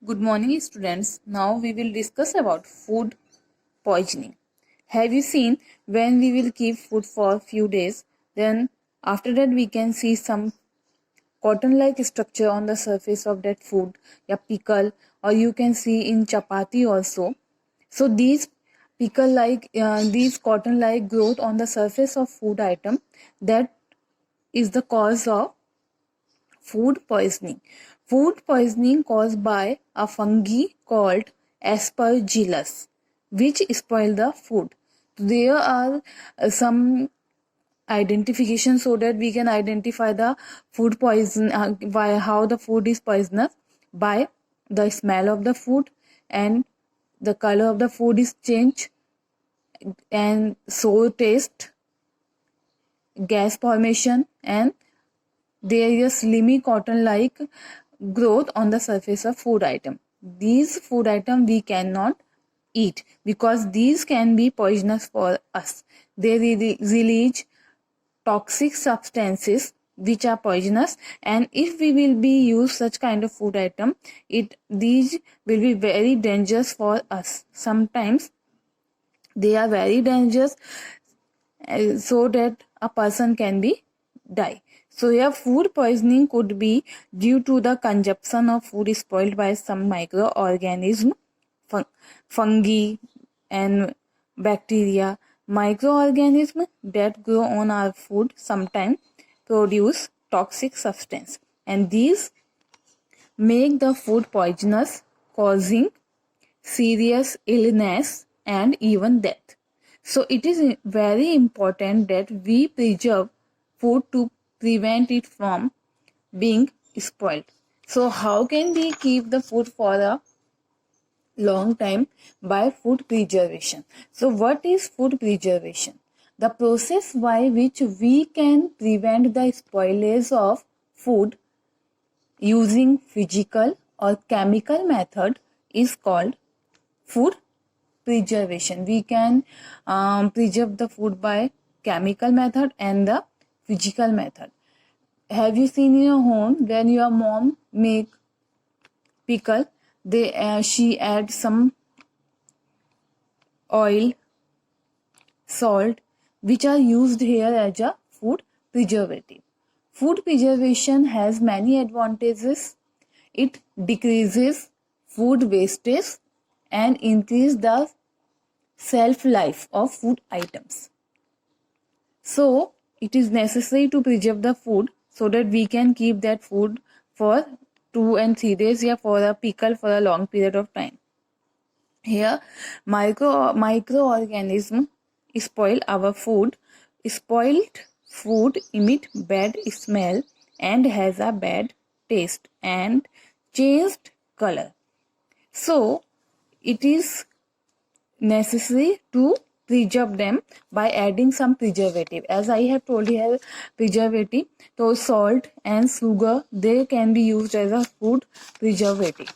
Good morning, students. Now we will discuss about food poisoning. Have you seen when we will keep food for a few days, then after that we can see some cotton-like structure on the surface of that food, या pickle, or you can see in chapati also. So these these cotton-like growth on the surface of food item, that is the cause of food poisoning. Food poisoning caused by a fungi called Aspergillus, which spoil the food. There are some identification so that we can identify the food poison, by how the food is poisonous, by the smell of the food, and the color of the food is changed, and sour taste, gas formation, and there is a slimy cotton-like growth on the surface of food item. These food item we cannot eat because these can be poisonous for us. They release toxic substances which are poisonous, and if we will be use such kind of food item, these will be very dangerous for us. Sometimes they are very dangerous, so that a person can be die. So here food poisoning could be due to the consumption of food spoiled by some microorganism, fungi and bacteria. Microorganisms that grow on our food sometimes produce toxic substance, and these make the food poisonous, causing serious illness and even death. So it is very important that we preserve food to prevent it from being spoiled. So how can we keep the food for a long time? By food preservation. So what is food preservation? The process by which we can prevent the spoilage of food using physical or chemical method is called food preservation. We can preserve the food by chemical method and the physical method. Have you seen in your home when your mom make pickle, she add some oil, salt, which are used here as a food preservative. Food preservation has many advantages. It decreases food wastage and increase the shelf life of food items. So it is necessary to preserve the food so that we can keep that food for 2 and 3 days, or for a pickle for a long period of time. Here microorganisms spoil our food. Spoiled food emit bad smell and has a bad taste and changed color. So it is necessary to preserve them by adding some preservative. As I have told you, preservative, so salt and sugar, they can be used as a food preservative.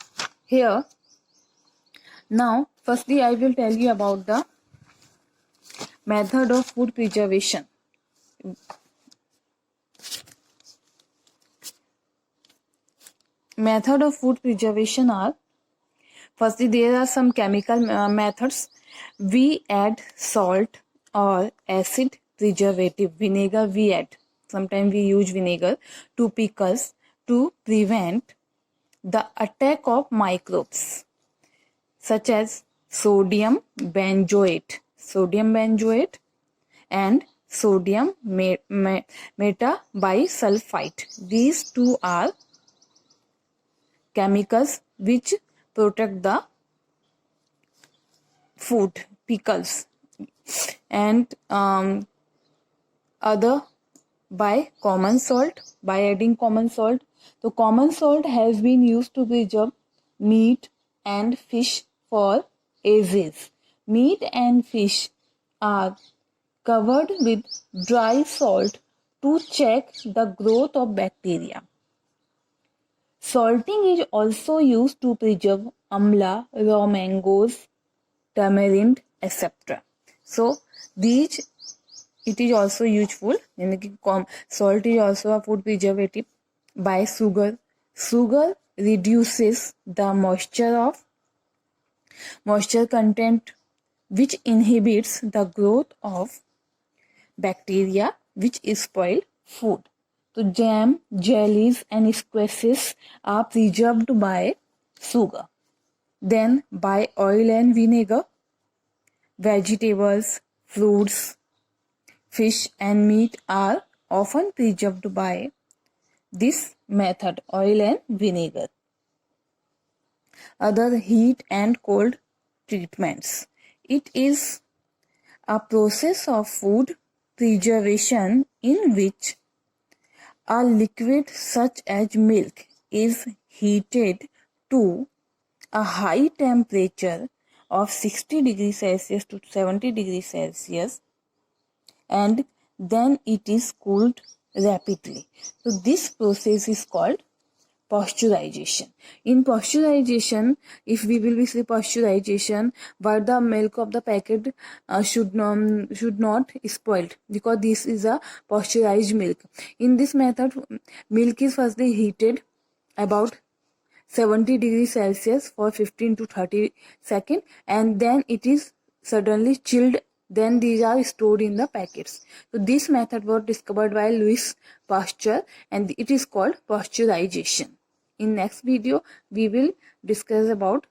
Here, now firstly I will tell you about the method of food preservation. Method of food preservation are, firstly there are some chemical methods. We add salt or acid preservative, vinegar we add, sometimes we use vinegar to pickles to prevent the attack of microbes such as sodium benzoate and sodium metabisulfite. These two are chemicals which protect the food, pickles, and other by common salt, by adding common salt. So common salt has been used to preserve meat and fish for ages. Meat and fish are covered with dry salt to check the growth of bacteria. Salting is also used to preserve amla, raw mangoes, tamarind, etc. So these, it is also useful. Salt is also a food preservative. By sugar reduces the moisture content, which inhibits the growth of bacteria which spoil food. So jam, jellies and squashes are preserved by sugar. Then by oil and vinegar, vegetables, fruits, fish and meat are often preserved by this method, oil and vinegar. Other heat and cold treatments. It is a process of food preservation in which a liquid such as milk is heated to a high temperature of 60 degrees Celsius to 70 degrees Celsius, and then it is cooled rapidly. So this process is called pasteurization. In pasteurization, if we will be say pasteurization, but the milk of the packet should not spoiled, because this is a pasteurized milk. In this method, milk is firstly heated about 70 degrees Celsius for 15 to 30 seconds, and then it is suddenly chilled. Then these are stored in the packets. So this method was discovered by Louis Pasteur, and it is called pasteurization. In next video, we will discuss about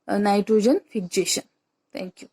nitrogen fixation. Thank you.